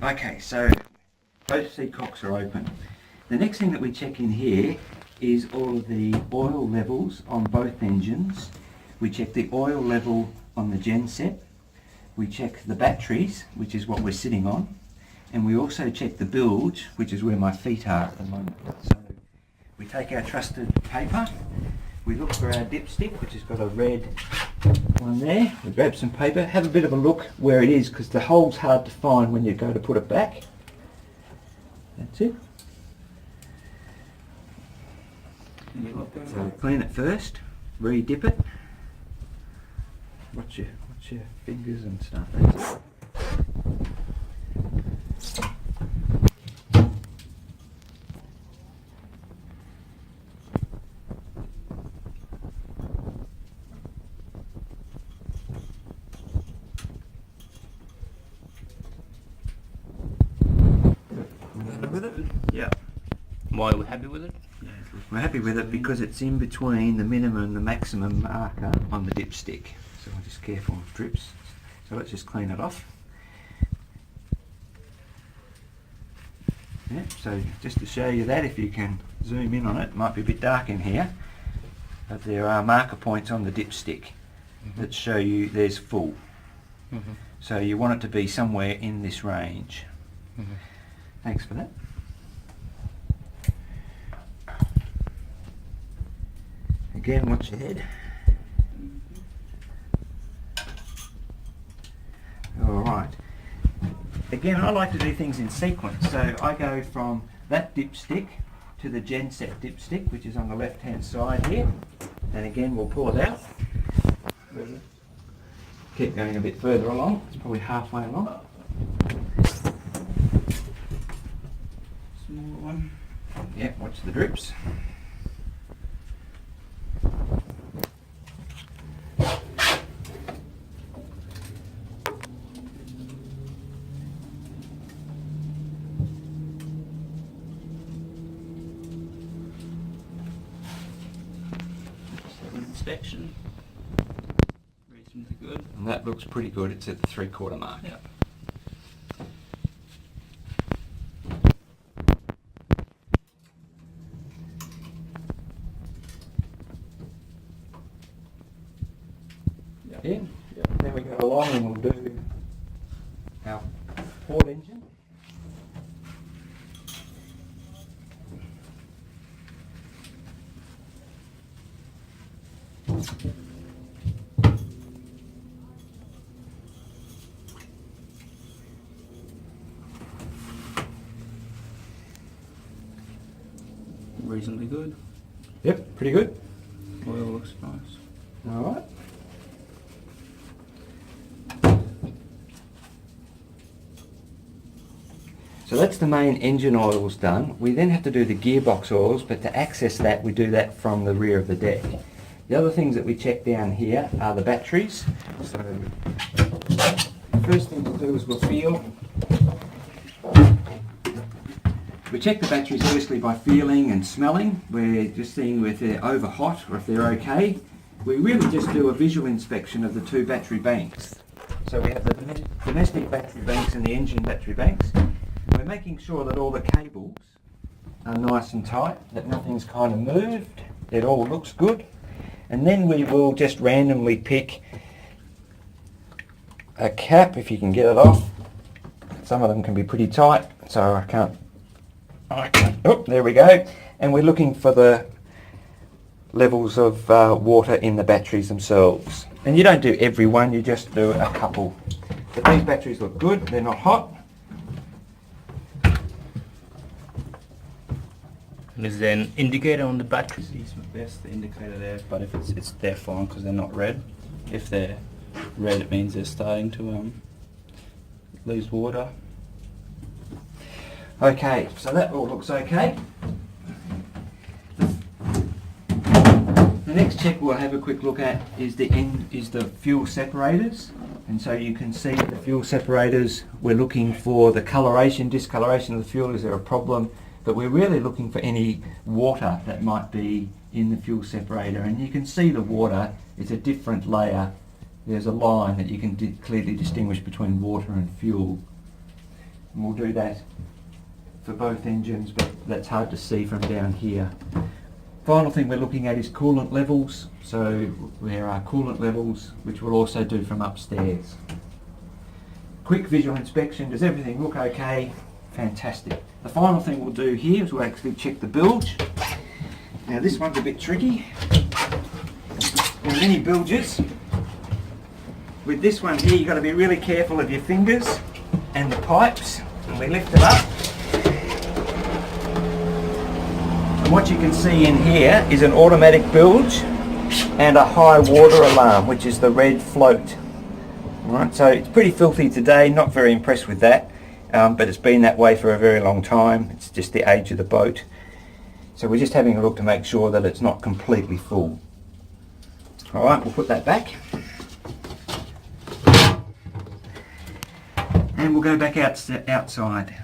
Okay, so both seacocks are open. The next thing that we check in here is all of the oil levels on both engines. We check the oil level on the genset. We check the batteries, which is what we're sitting on. And we also check the bilge, which is where my feet are at the moment. So we take our trusted paper. We look for our dipstick, which has got a red one there. We grab some paper, have a bit of a look where it is, because the hole's hard to find when you go to put it back. That's it. So clean it first, re-dip it. Watch your fingers and stuff. That's it. With it? Yeah. Why are we happy with it? We're happy with it because it's in between the minimum and the maximum marker on the dipstick. So we're just careful of drips. So let's just clean it off. Yeah, so just to show you that, if you can zoom in on it, it might be a bit dark in here, but there are marker points on the dipstick that show you there's full. So you want it to be somewhere in this range. Thanks for that. Again, watch your head. Alright. Again, I like to do things in sequence, so I go from that dipstick to the genset dipstick, which is on the left hand side here, and again we'll pull it out. Keep going a bit further along, it's probably halfway along. Small one. Yeah, watch the drips. Inspection. Reasonably good. And that looks pretty good, it's at the 3/4 mark. Yeah. Yeah. Then we go along and we'll do our port engine. Reasonably good. Yep, pretty good. Oil looks nice. Alright. So that's the main engine oils done. We then have to do the gearbox oils, but to access that we do that from the rear of the deck. The other things that we check down here are the batteries. So the first thing we'll do is we'll feel. We check the batteries firstly by feeling and smelling. We're just seeing if they're over hot or if they're okay. We really just do a visual inspection of the two battery banks. So we have the domestic battery banks and the engine battery banks. We're making sure that all the cables are nice and tight, that nothing's kind of moved, it all looks good. And then we will just randomly pick a cap, if you can get it off. Some of them can be pretty tight, so I can't. Oh, there we go. And we're looking for the levels of water in the batteries themselves. And you don't do every one, you just do a couple. But these batteries look good, they're not hot. And is there an indicator on the batteries? It's best the indicator there, but if it's they're fine because they're not red. If they're red, it means they're starting to lose water. Okay, so that all looks okay. The next check we'll have a quick look at is the fuel separators. And so you can see the fuel separators, we're looking for the coloration, discoloration of the fuel. Is there a problem? But we're really looking for any water that might be in the fuel separator. And you can see the water, it's a different layer. There's a line that you can clearly distinguish between water and fuel. And we'll do that for both engines, but that's hard to see from down here. Final thing we're looking at is coolant levels. So there are coolant levels, which we'll also do from upstairs. Quick visual inspection. Does everything look okay? Fantastic. The final thing we'll do here is we'll actually check the bilge. Now this one's a bit tricky. There are many bilges. With this one here, you've got to be really careful of your fingers and the pipes. And we lift it up. And what you can see in here is an automatic bilge and a high water alarm, which is the red float. Right, so it's pretty filthy today, not very impressed with that, but it's been that way for a very long time. It's just the age of the boat. So we're just having a look to make sure that it's not completely full. Alright, we'll put that back. And we'll go back outside.